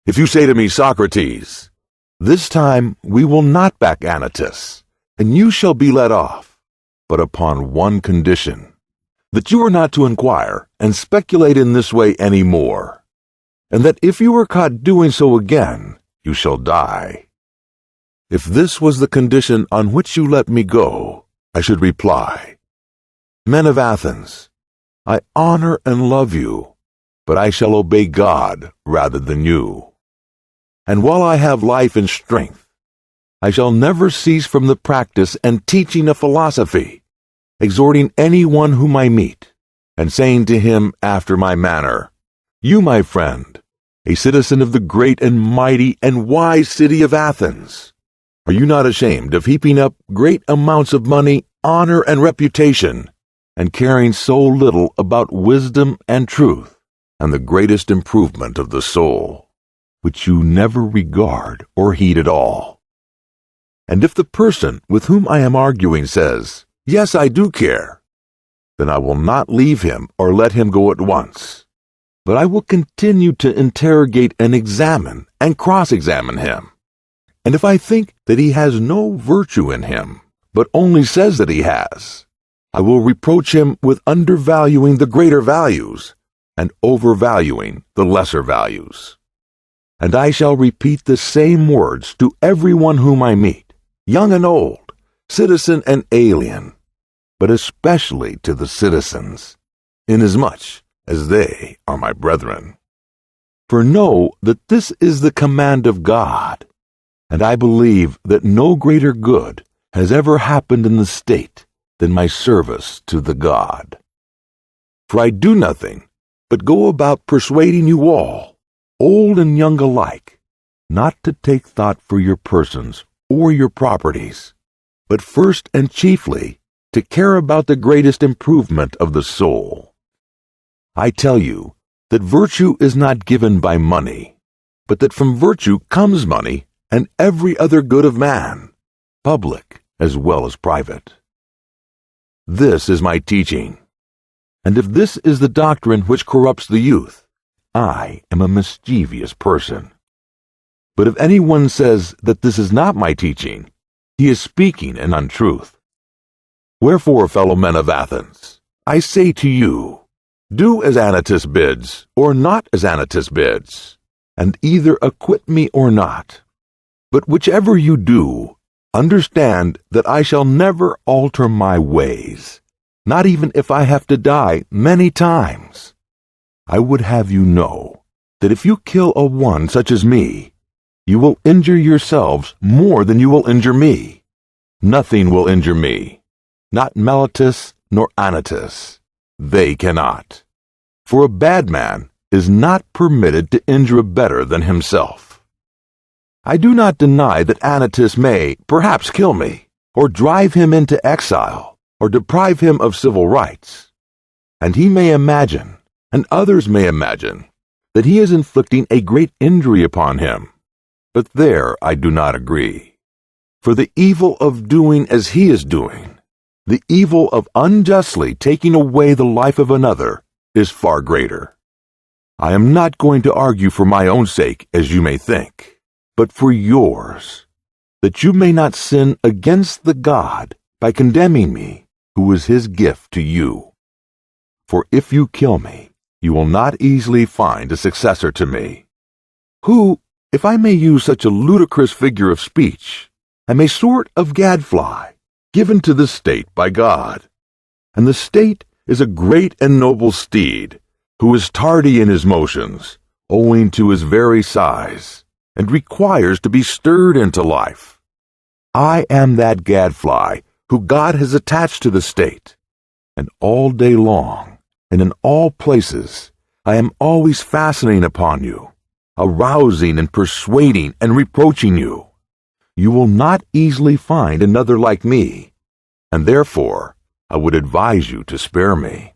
If you say to me, Socrates, this time we will not back Anytus, and you shall be let off, but upon one condition, that you are not to inquire and speculate in this way any more, and that if you are caught doing so again, you shall die. If this was the condition on which you let me go, I should reply, Men of Athens, I honor and love you, but I shall obey God rather than you. And while I have life and strength, I shall never cease from the practice and teaching of philosophy, exhorting anyone whom I meet, and saying to him after my manner, You, my friend, a citizen of the great and mighty and wise city of Athens, are you not ashamed of heaping up great amounts of money, honor, and reputation, and caring so little about wisdom and truth, and the greatest improvement of the soul, which you never regard or heed at all? And if the person with whom I am arguing says, Yes, I do care, then I will not leave him or let him go at once, but I will continue to interrogate and examine and cross-examine him. And if I think that he has no virtue in him, but only says that he has, I will reproach him with undervaluing the greater values and overvaluing the lesser values. And I shall repeat the same words to everyone whom I meet, young and old, citizen and alien, but especially to the citizens, inasmuch as they are my brethren. For know that this is the command of God, and I believe that no greater good has ever happened in the state than my service to the God. For I do nothing but go about persuading you all, old and young alike, not to take thought for your persons or your properties, but first and chiefly to care about the greatest improvement of the soul. I tell you that virtue is not given by money, but that from virtue comes money and every other good of man, public as well as private. This is my teaching, and if this is the doctrine which corrupts the youth, I am a mischievous person. But if anyone says that this is not my teaching, he is speaking in untruth. Wherefore, fellow men of Athens, I say to you, do as Anytus bids, or not as Anytus bids, and either acquit me or not. But whichever you do, understand that I shall never alter my ways, not even if I have to die many times. I would have you know that if you kill a one such as me, you will injure yourselves more than you will injure me. Nothing will injure me, not Meletus nor Anytus. They cannot. For a bad man is not permitted to injure a better than himself. I do not deny that Anytus may perhaps kill me, or drive him into exile, or deprive him of civil rights. And he may imagine, and others may imagine, that he is inflicting a great injury upon him. But there I do not agree. For the evil of doing as he is doing, the evil of unjustly taking away the life of another, is far greater. I am not going to argue for my own sake, as you may think, but for yours, that you may not sin against the God by condemning me, who is his gift to you. For if you kill me, you will not easily find a successor to me, who, if I may use such a ludicrous figure of speech, am a sort of gadfly, given to the state by God. And the state is a great and noble steed, who is tardy in his motions, owing to his very size, and requires to be stirred into life. I am that gadfly who God has attached to the state, and all day long, and in all places, I am always fastening upon you, arousing and persuading and reproaching you. You will not easily find another like me, and therefore I would advise you to spare me.